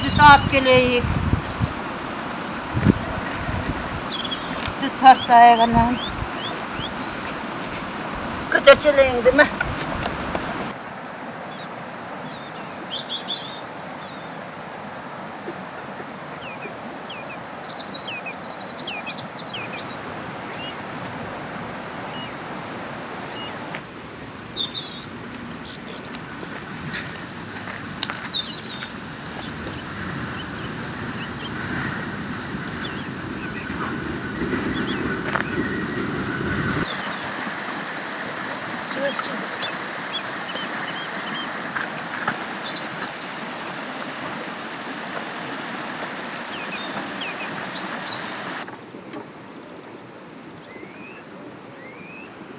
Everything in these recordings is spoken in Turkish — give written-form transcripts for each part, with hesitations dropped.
Bir saat geliyor. Sütü tartaya kanan. Kötüçeleyin değil mi?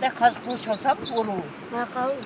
Ne kazık çalsam olur. Ne kaldı?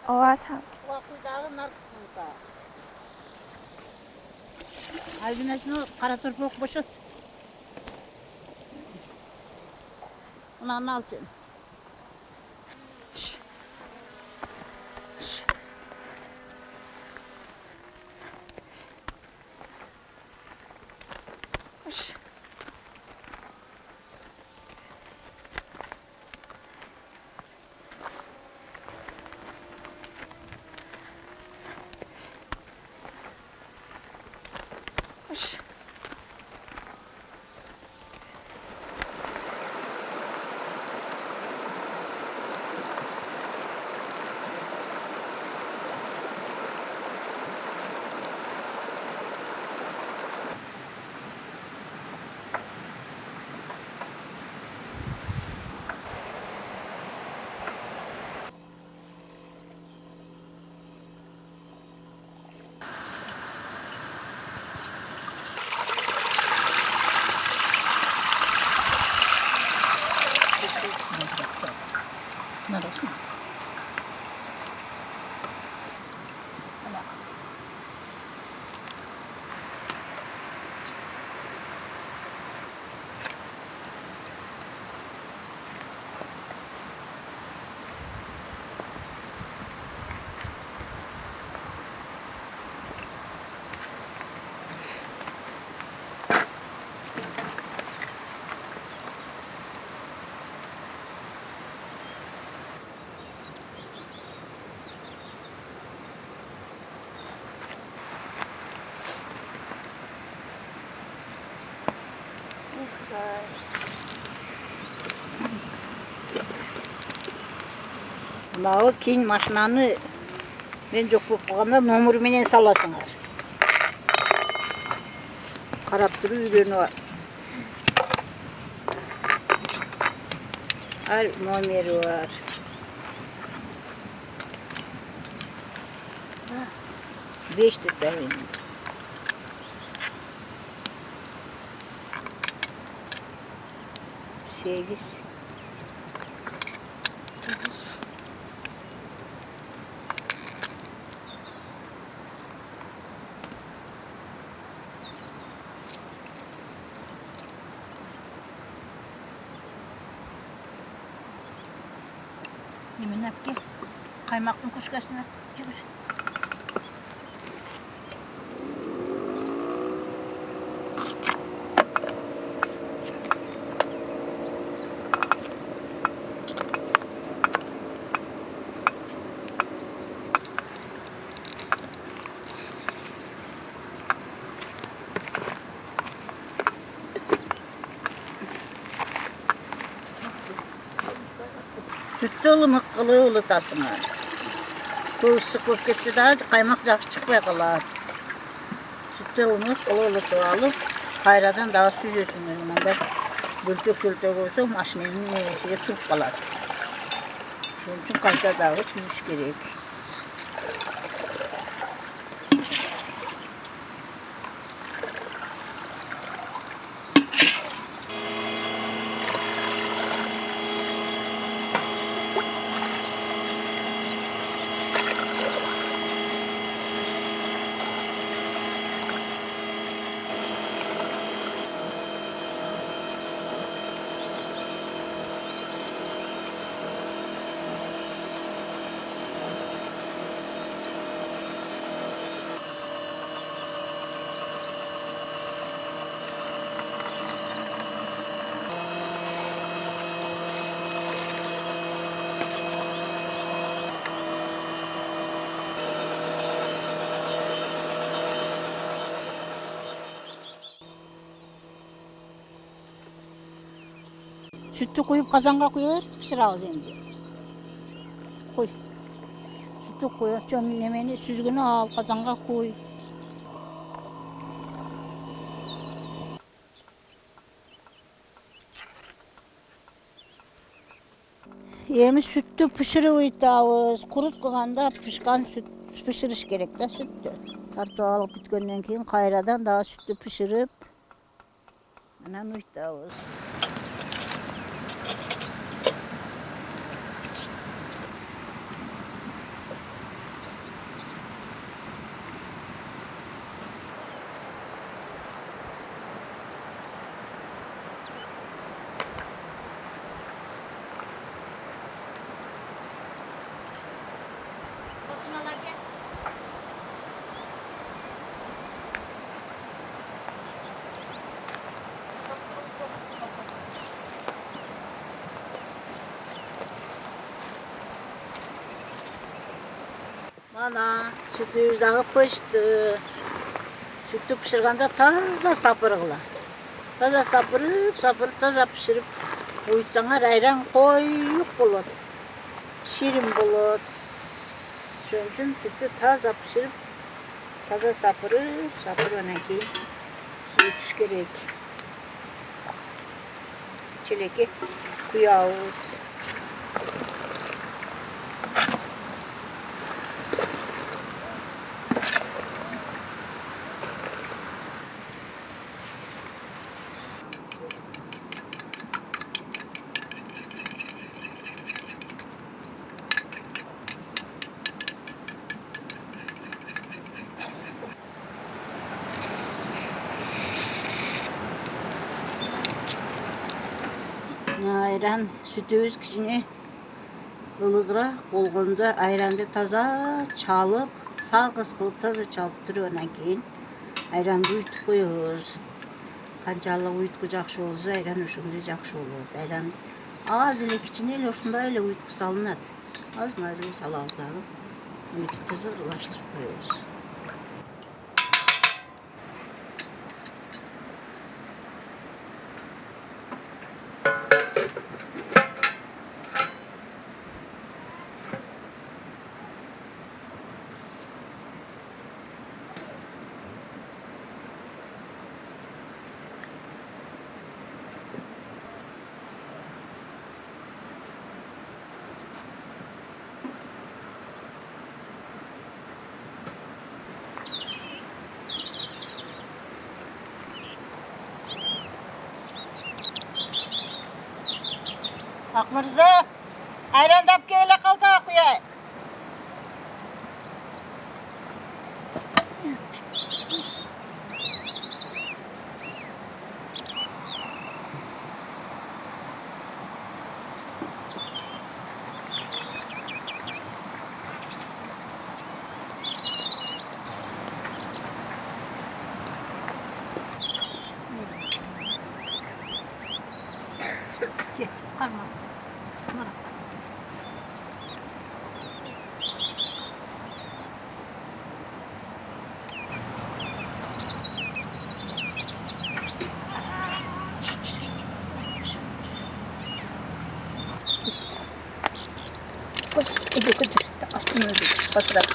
Ovasa. Dağın arkasında. Albina şunu kara torpak boşalt. Onu al sen. Neresi? Bağı keyin maşinanı ben çok bakmaganda nomuru menen salasыңар. Karap turup үйрөнүп var. Her nomeri var. Beş tane benim. Sekiz. Yemin ki kaymaktın kuşkasına gibi. Sütte ılımak kılığı ılıtasın. Bu ısık koyup geçse daha kaymak жақсы çıkmaya kalar. Sütte ılımak kılığı ılıtıp alıp kayradan daha süzüyorsun. Ben böltök olsa maşinenin şeye turup kalar. Şunun için kayta dağı süzüş gerek. Sütü koyup kazanға koyuyoruz, pişirağız şimdi. Koy. Sütü koyuyoruz, çömlemeni süzgünü al, kazanға koy. Yemi sütü pişirip uyutağız. Kurut koyğanda pişkan süt pişiriş gerek de sütü. Tartıp alıp bitkenden keyin kayradan daha sütü pişirip anan uyutağız. Mana sütümüz dağı pişti. Sütü pişirganda taza sapırgıla. Taza sapırıp taza pişirip uyutsaňar ayran koyup bolat. Şirin bolat. Şoň üçin sütü taza pişirip taza sapırıp önen keyin uyutuş gerek. Çeleke kuyabız. Ayran sütümüz kişini ılıgıra bolgonda ayranды taza çalıp salgыс kılıp taza çalıp turup ondan keyin ayranды uyutup koyuyoruz. Kançalık uyutku жақсы bolsa ayran oşonday жақсы bolot. Ayran az ele kичине ele oşunday ele uyutku salınat. Az salabız dagы uyutup taza ılaştırıp koyuyoruz. Akmırza, ayran dap keyle kalta kuyay. Gel, kalma. İdeki düştü. Aslında ödeki. Basırak.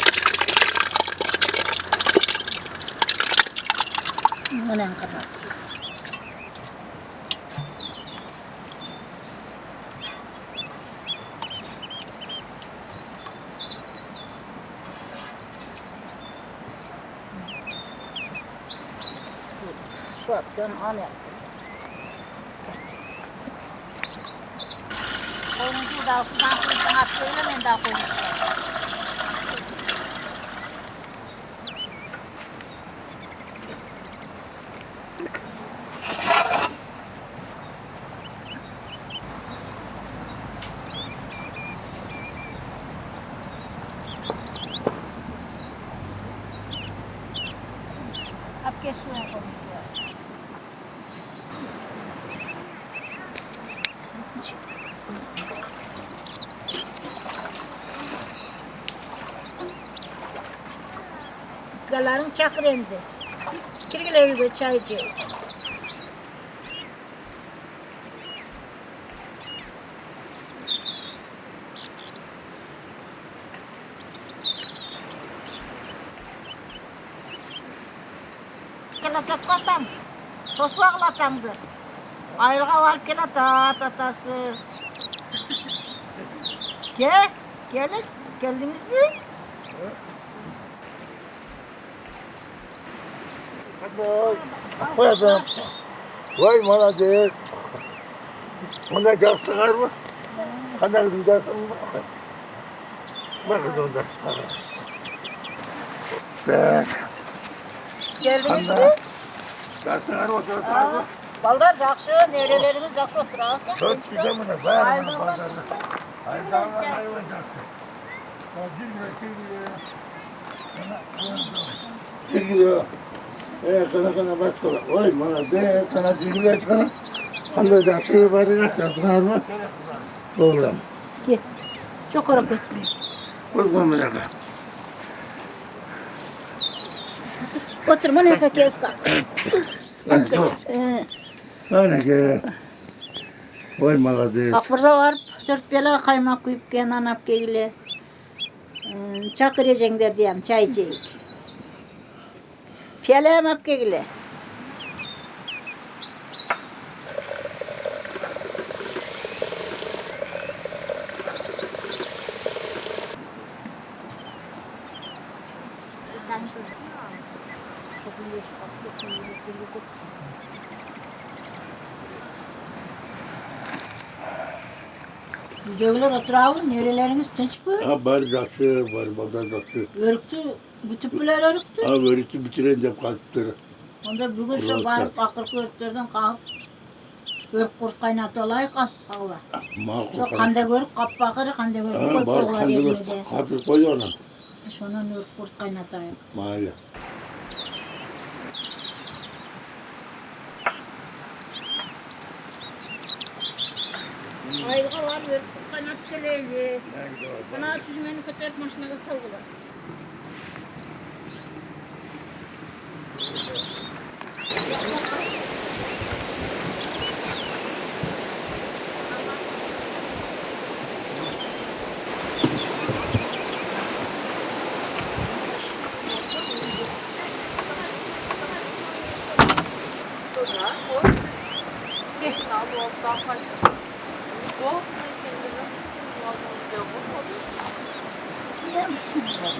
Önen kadar. Su atken an yaptım. Kestim. Koyuncu da sudan koyuncu attığıyla ben daha koyuncu. Ab kes suyunu koyuncu. Gaların çakrendi. Kirgileri çaycı. Kelatak kotan. Tosu ağlatandı. Ayrığa var kelata tatası. Gelin. Geldiniz mi? Hadi. Vay maladet. Ona gaz sıkar mı? Kadar gidersin mi? Bakın onda. Bek. Geldiniz mi? Gaz sıkar mı? Gaz sıkar mı? Baldar jakşı, nevrelerimiz jakşı oturak. Çok güzel mi? Bayağı mı? Haydi Allah hayvancak. Gidiyor. Kana bak sana. Oy maladet. Kana gidiyor kana. Kanda da şey var ya. Sıkar mı? Oğlum. Gel. Çok harap etmeyin. Kurban mı yakar? Oturma ne kakiyaz kal. Öyle ki. Oy maladet. Akbarza var. 4 bela kaymak kuyup gen anap keyle. Çakır yiyecekler diyem çaycı. Piyale yapıp keyle. Göğler oturağın nereleriniz tınç bu? Ha bari dakşı, bari badar dakşı. Örüktü, bütün püler örüktü. Ha böyle bitiren de kalktı. Onda bugün şu barıp akırkı örtlerden kalkıp örük kurt kaynatolay kal Allah. Makul Şu kanda görüp kap bakırı kanda görüp Ha koy bari koyla kandıgır gelmedi. katır koyuyor ona. Şunun örük kurt kaynatayım. Mahalle. Ayrıca var örük kurt kaynat keleyli. Bana süzmeni kötürüp maşinada savgular. Ya bismillah.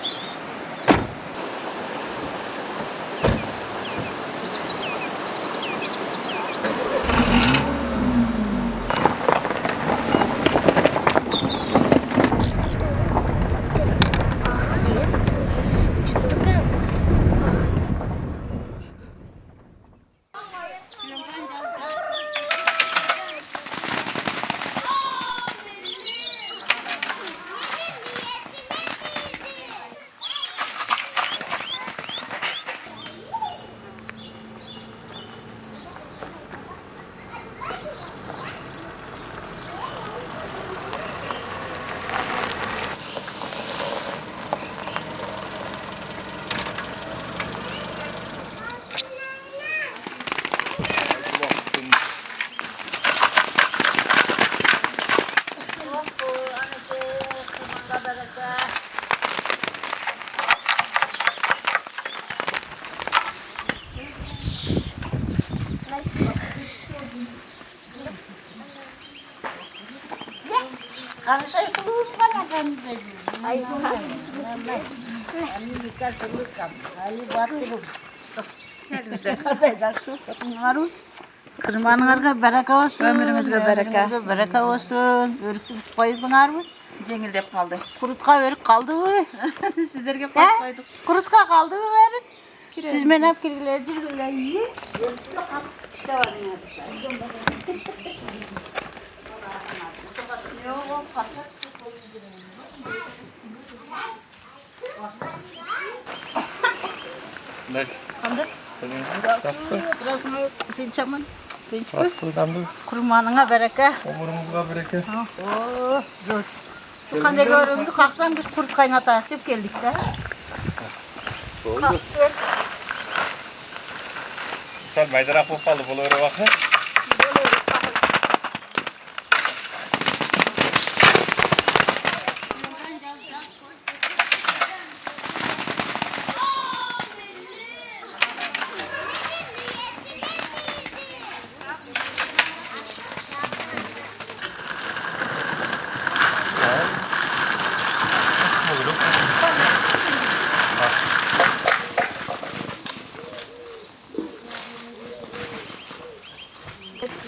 Kanışay kulağım bana kanışay. Ay bu Ani dikasih lukam. Ali batırım. Kadar su ngaruh. Kırmanlarga bereka olsun. Ömrünüzge bereka. Ömrünüzge bereka olsun. Örtüp koydular mı? Жеңілдеп қалды. Kurutka verip kaldı mı? Сіздерге He? қойып қойдық. Kurutka kaldı mı verin? Siz men hep kirgiler, jirgiler iyi. İşte var Nes? Kandır. Burasını tinçamın. Tinç bu. Damdı. Kurmanına bereka. Umurumuzda bereke. Oh, zor. Şu kanda göründü, kalksan biz kurt kaynatarak deyip geldik de. Oldu. Sen maydarak bopalı bulur vakı.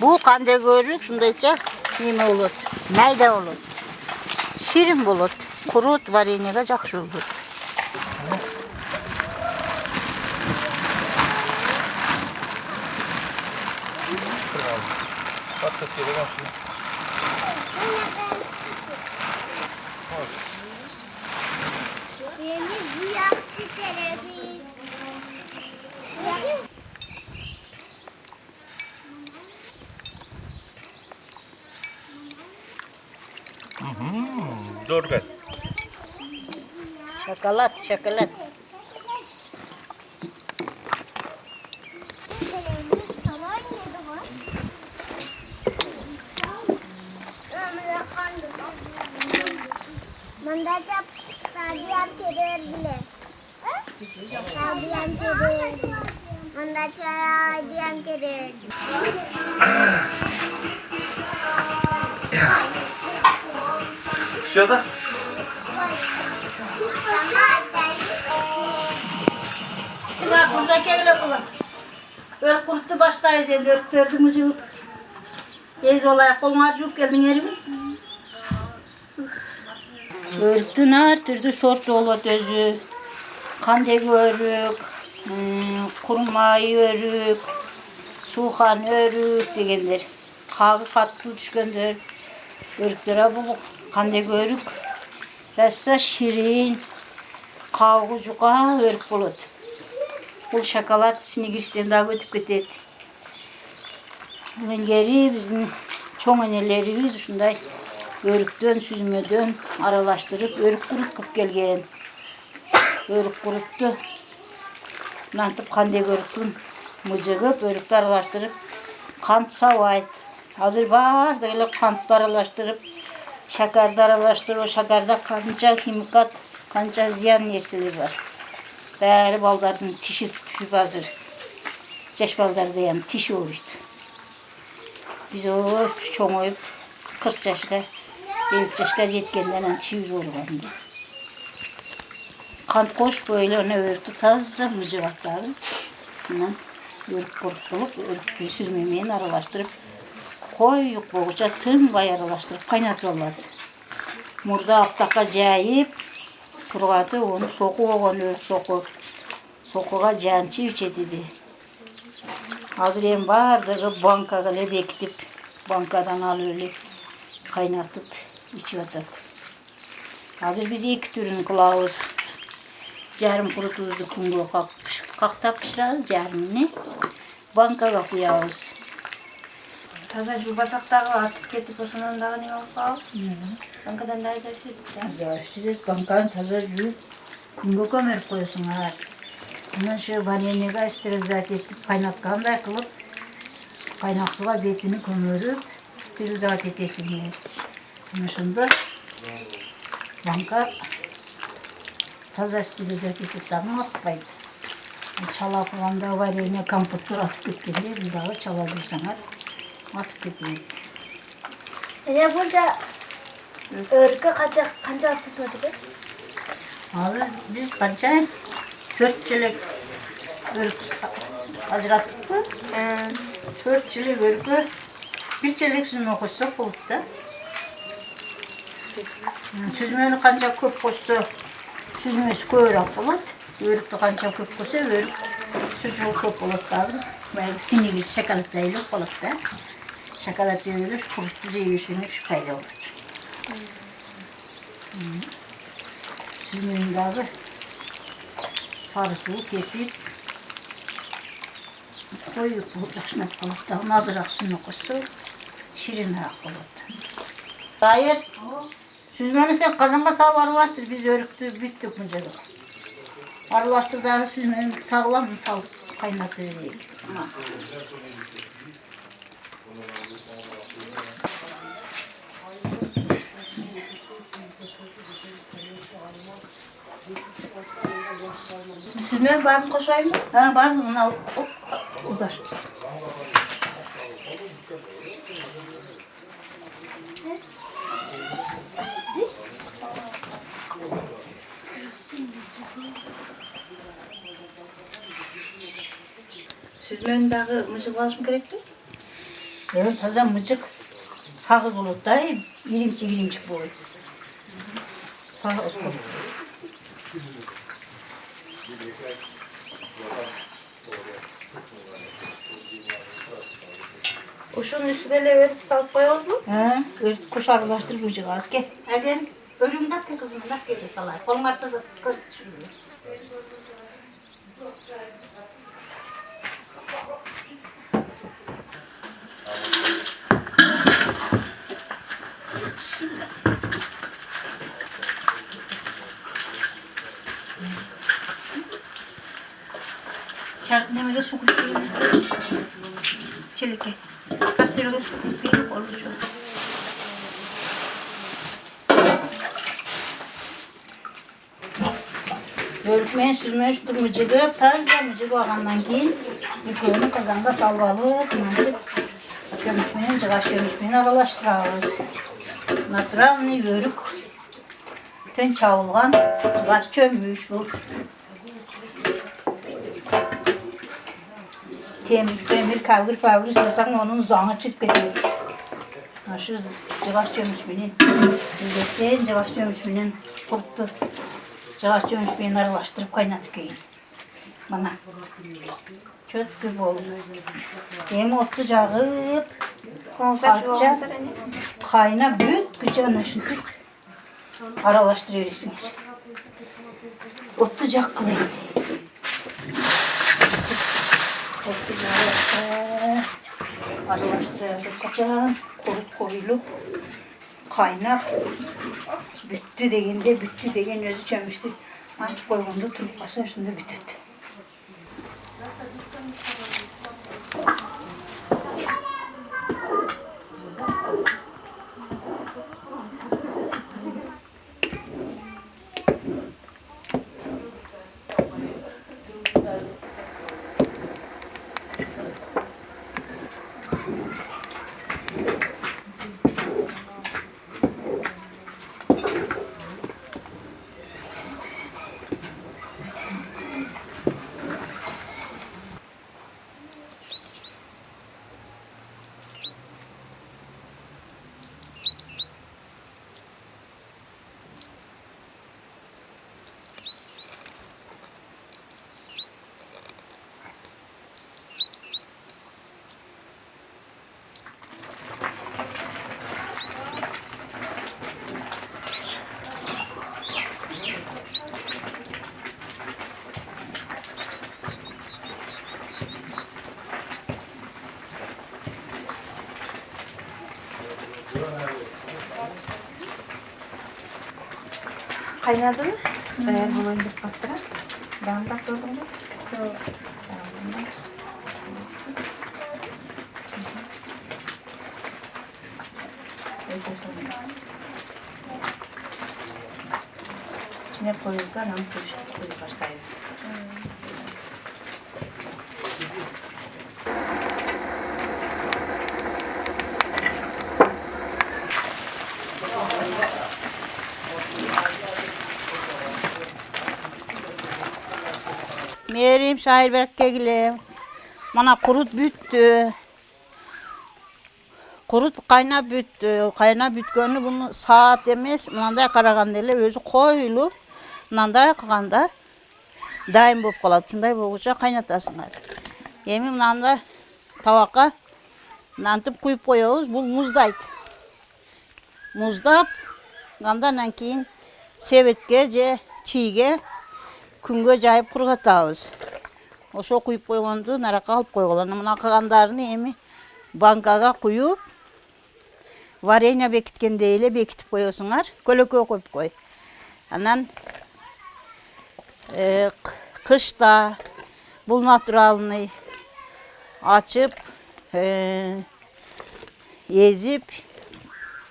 Bu kanda görürük, şundayca neme olur, mayda olur. Şirin olur, kurut var yenige жақсы olur. Patates gerek olsun. Beni bu yaptı telefon. Dur ben. Şokolat, şokolat. Mandaca tadian keder bile. Tadian keder. Mandaca tadian keder. Şurada. Bak burada öyle kullan. Böyle kuruttu baştayız yani örttürdüğümüz yıl. Tez olay koluna cüp geldin yerime. Örtün her türlü sort olur özü. Kandek örük, kurmayı örük, suhan örük degenler. Kağı katlı düşkendir. Örüklere buluk, kandek örük. Ressa şirin, kavgucuğa örük bulur. Bu şokolat Snigers'ten daha ötüp ketedi. Ilgari bizim çoğun enelerimiz şunday örükten, süzmeden aralaştırıp örük kurutup gelgen. Örük kuruttu. Nantıp kandek örüktün mıcıgıp örükte aralaştırıp kant savayt. Hazır var da öyle kantı aralaştırıp şekerde aralaştırıp o şekerde kanca kimikat, kanca ziyan nesili var. Bäri baldardan tişi düşüp hazır. Yaş baldarda yani tişi oluydu. Biz o çoğuyup 40 yaşga, 50 yaşga yetkenden tişiz olgandı. Kant koş böyle ona örtü taze mıcıvatları. Bundan örük kurutulup, örük süzmemeyin aralaştırıp koyup boğuca tüm bay aralaştırıp kaynatıyorlardı. Murda aptaka jayıp turgatı onu soku oğan örük soku. Sokuğa cançı içetidi. Hazır en bardağı bankaga ne bekitip bankadan alıyorlar kaynatıp içiyorlar. Hazır biz iki türünü kılavuz. Yarım kuru tuzlu kumru kakta pişiririz yarımını. Bankaga koyarız. Таза жубасақтағы атып кетіп ошонундағы не болуп калып. Банкадан да айдайсыз. Siz bankanın taze yiyip kumru kömürüp koyuyorsunlar. Bundan şu vanilyaga sterilizat etip kaynatkanday kılıp kaynak suga betini kömürüp sterilizat etesiniz. Bunu şunda banka taze sterilizat etip tamam atmaydı. Çala falan da vanilya kamputtur atıp gittiğinde bir daha çala dursanlar atıp gitmeyin. Ya burada Örgü kanca süsmedi be? Abi biz kanca 4 çelik örgü hazırlattık mı? 4 çelik örgü bir çelik süzme koysak olup da. Süzmeni kanca köp koysa süzmesi koyarak olur. Örükte kanca köp koysa örük süzme köp olup da. Belki sinirli şakalık değil olup da. Şakalık yiyoruz, kurutucu yiyorsunuz şu fayda olur. Süzmenin de abi sarısını kesip koyup uğraşmak olup da nazır aksını koysa şirinerek olur. Hayır. Süzmeni sen kazanma sağ arılaştır. Biz örüktü, büyüttük bunca da. Arılaştır da süzmeni sağlam mı sağ kaynatıyor değil. Süzme var mı koşayım mı? Ha var mı? Onu al. Udar. Süzmenin dağı mıcık alışım gerekti? Evet, taze mıcık. Sağız olur da irimcik olur. Sağız olur. O şunun üstüne levet salıp koyalım mı? He, kuş arılaştır mıcık az. Gel. Ha gel. Ölüm dak kızım dak gel salay. Kolun artta kır şunu. Nemede su koyayım. Çelike. Kasteroda su koyayım. Olur şu. Örtmeyen süzmeyen şu mıcığı, taze mıcığı oğlandan giyin. Yıkayını kazanda salvalı, kınatıp çömüşmenin, cıgaç çömüşmenin aralaştırağız. Naturalını yörük. Tön çavulgan, cıgaç çömüş bu. Temir kavgır sasan onun zanı çıkıp gidiyor. Şu cıgaç çömüşmenin, yüzekleyin cıgaç çömüşmenin kurttu. Cağaç çömüşmeyin aralaştırıp kaynatıp yiyin. Bana. Çok gibi oldu. Hem otlu cağıp, atça, kayna büyük gücü anlaşıldık. Aralaştırıyorsunuz. Otlu cağ kılayın. Otlu cağı aralaştırıyorsunuz. Kaçan, kurut koyulup, kaynak. Büttü degen özü çömüştü. Artık koyduğunda turpası üstünde bitirdi. Kaynadı mı? Eğer bunu indirip baktıra. Ben de koydum mu? Yok. İçine koyulsa nam koyup başlayız. Merim Şairberk'e geleyim. Bana kurut büttü. Kurut kaynap büttü. Kaynap bütkönü bunu saat emes. Mınандай karagandele özü koyulup. Mınандай kaganda daim boп kalады. Şunday boğuça kaynatasınlar. Emi mınanda tabakka nantip kuyup koyuyoruz. Bu muzdaydı. Muzdap. Gandan keyin sebetke je çiğge күнгө жайып кургатабыз. Ошо куюп койгонду наракка алып койгула. Мына калгандарын эми банкага куюп, варенье бекиткендей эле бекитип коесуңар. Көлөккө коюп кой. Анан кышта бул натуральный ачып, езип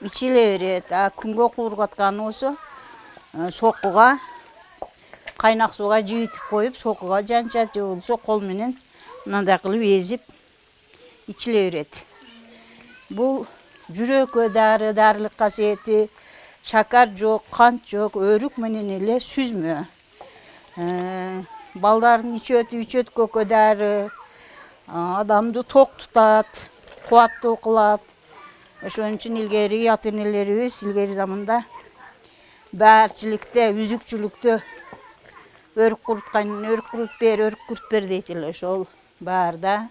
ичиле берет. Күнгө кургатканы болсо сокуга кайнак сууга жибитип коюп, сокуга жанча же болсо кол менен мындай кылып эзип ичиле берет. Бул жүрөккө дары, дарылык касиети, шакар жок, кант жок, өрүк менен эле сүзмө. Балдардын ичөткө дары, адамды ток тутат, кубаттуу кылат. Ошон үчүн илгери ата-энелерибиз илгери заманда баарчылыкта, үзүкчүлүктө өрүк куруткан, өрүк куруп бер дейт эле. Ошол баарда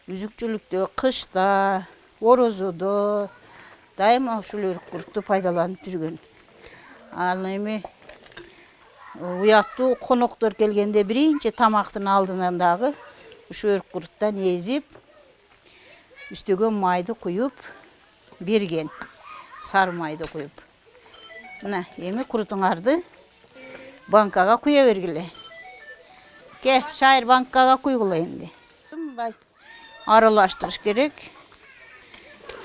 үзүкчүлүктө, кышта, орозодо дайыма ушул өрүк курутту пайдаланып жүргөн. Ал эми уяттуу коноктор келгенде биринчи тамактын алдынан дагы ушу өрүк куруттан эзип, үстөгө майды куюп берген. Сары майды куюп. Мына эми курутуңарды банкага куя бергиле. Ке, Шайыр банкага куйгула энди. Мындай аралаштырыш керек.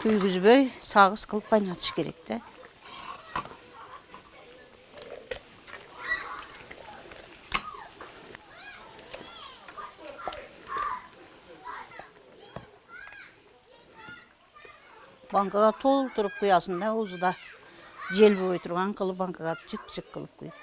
Күйгүзбөй, сагыз кылып кайнатыш керек да. Банкага толтуруп куясың да, узуда желбой турган кылып банкага жык-жык кылып куюп.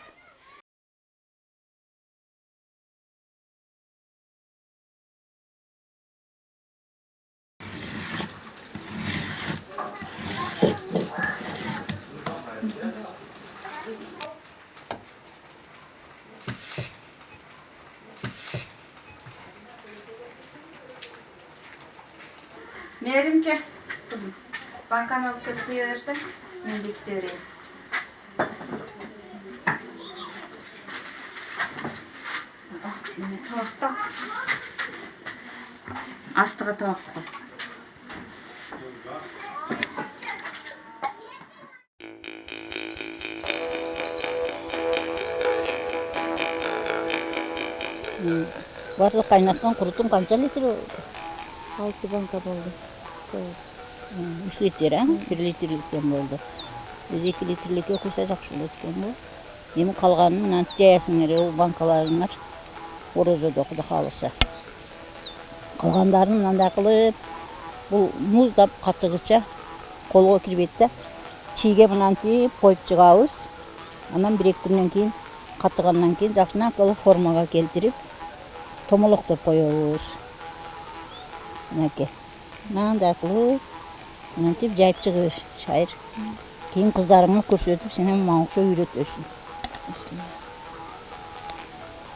Merimke, kızım. Bankana alıp gelip koyuversen, ben de gidiyorum. Tabakta. Astığa tabak koy. Барлык кайнаткан курутун канча литр болду? 6 банка болду. 3 литр, 1 литрликтен болду. Биз 2 литрликке куйса жакшы болот экен го. Эми калганын мына жаясыңар, банкаларыңар орозодо Кудай кааласа. Калгандарын мындай кылып, бул муздап катыгыча колго кирбейт да. Чийге мынантип коюп чыгабыз. Анан 1-2 күндөн кийин катыгандан кийин жакшына кылып формага келтирип томолоктоп коебуз. Мынакей. Мындай кылып, мынтип жайып чыгып Шайыр. Кийин кыздарыңа көрсөтүп, сен мага окшоп үйрөтөсүң.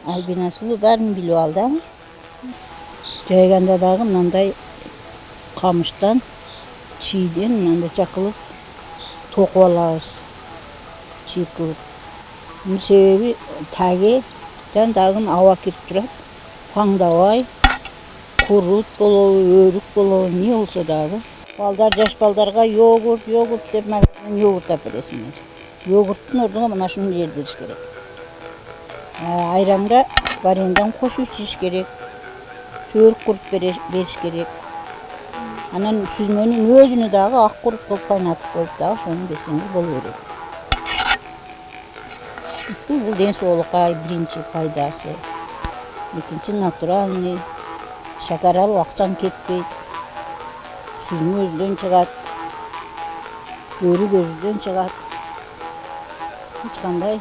Альбинасыл баарын билип алды. Жайганда дагы мындай камыштан, чийден мындай чакылып токуп алабыз. Чий кылып. Бунун себеби тагыдан дагы аба кирип турат. Паңдабай, курут болобу, өрүк болобу, эмне болсо дагы. Балдар, жаш балдарга йогурт деп магазинден йогурт алып бересиңер. Йогурттун ордуна мына шуну жеп бериш керек. Айранга вареньеден кошуп ичиш керек. Өрүк куруп бериш керек. Анан сүзмөнүн өзүнү дагы ак куруп кылып кайнатып коюп дагы ошону берсеңер боло берет. Бул ден соолукка биринчи пайдасы. Экинчи натуральный. Шакар алып акчаң кетпейт. Сүзмө өзүнөн чыгат. Böğrü gözüden çıkart. Hiç kanday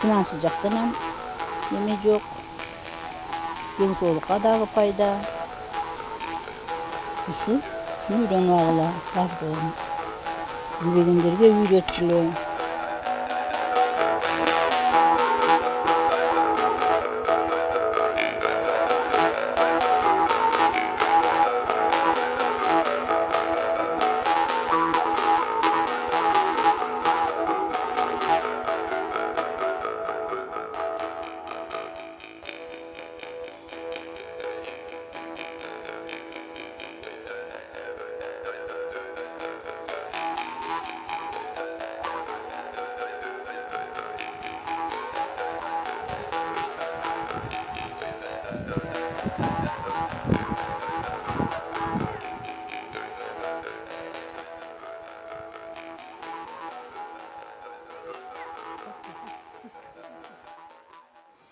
finans sıcaktan hem yemek yok. Yeni soğuk'a dağı payda. Şunu öğren ağla. Pardon. Güvelindirge ürettiler.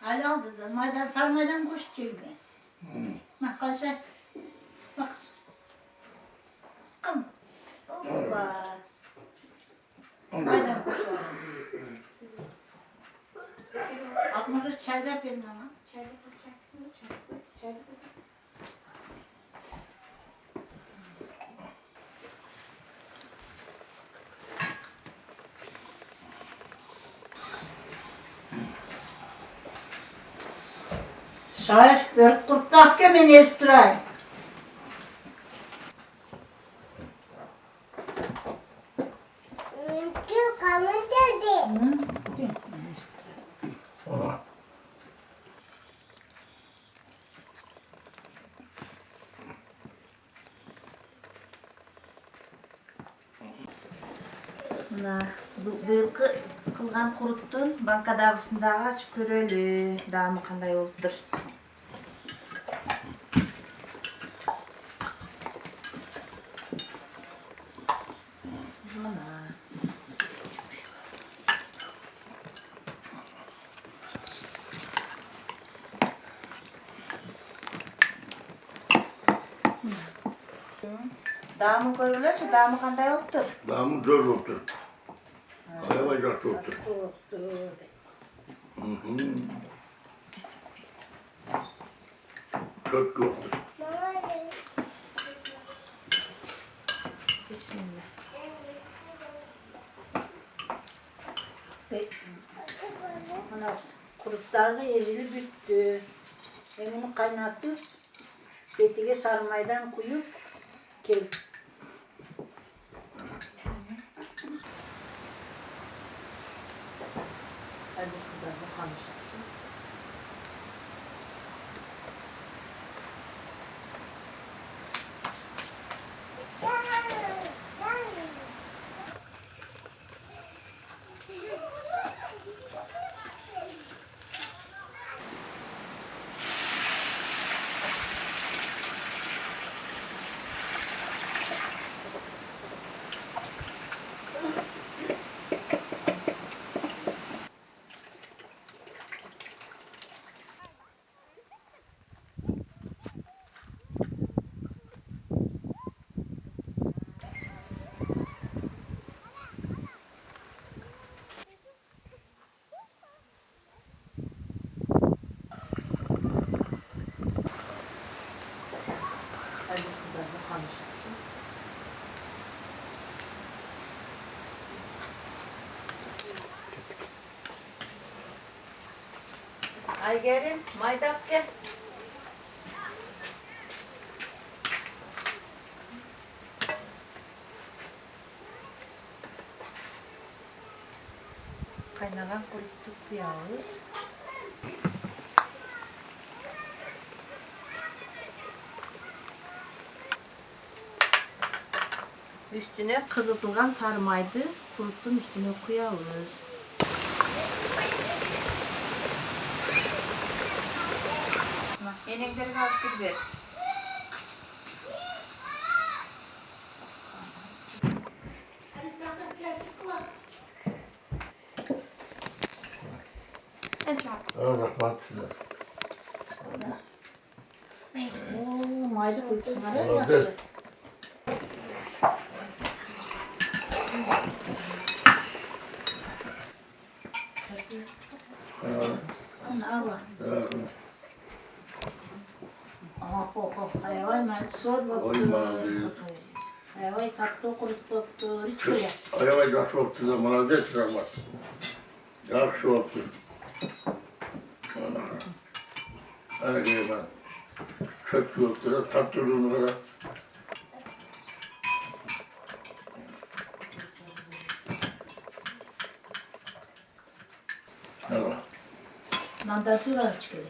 Ali aldı. Maydan sarmaydan kuş çekme. Bak kaçak. Bak. Ama. Hoppa. Maydan kuş var. Aklımıza çayda yapayım ama. Çayda çayda. Şair, bir kurttak ki beni istiray. Mümkün kalmış dedi. Bu yılkı kılgan kuruttun, bankadagısındağı açıp köreli. Dağımı kanday olupdur. Dağımı körülerse dağımı kanday olupdur. Damı zor oldu. Ayavacak oldu. Çok yoktur. Bana ne? Bismillah. Ana kurutlarını ezili büttü. Ben bunu kaynatıp betige sarmaydan koyup kel. Hadi kızlar bakalım işte. Hadi kızlar bakalım işte. Ay gelin, maydak gel. Kaynagan kuruttuk yağız. Üstüne kızıltılgan sarmaydı. Kuruttum üstüne koyarız. Yenekleri kalktır ver. Öyle battılar. Oo, mayda koyup sana Olabilir. Onu Allah. Hayvay ben sor Oy baktım. mavi. Hayvay tatlı kurut baktı. Hiç böyle. Ayava yaxşı oldu da bana de çıkarmaz. Yaxşı oldu. Hani ben çöp yoktu da tatlılığını kadar. Allah. Nandası var çıkıyor.